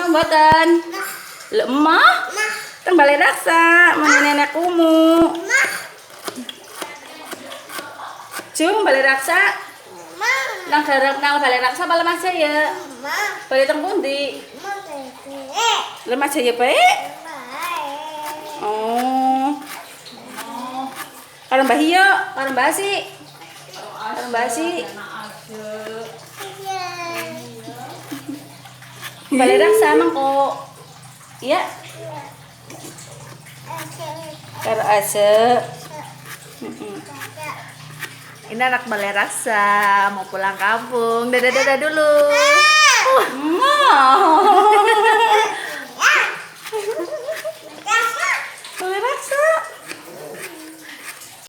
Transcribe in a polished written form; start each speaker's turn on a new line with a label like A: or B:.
A: Seneng mboten? Lemah? Teng balai raksa, mana nenek kumu. Cung balai raksa. Nang garap nang balai raksa apa Lemah Jaya? Balai teng pundi? Lemah Jaya bae? Oh. Karo Mbah Hiyo, karo Mbah Si. Karo Mbah Si. Balai raksa mangko. Iya. Karo Ase.
B: Ini anak balai raksa mau pulang kampung. Dadah dulu.
A: Balai raksa.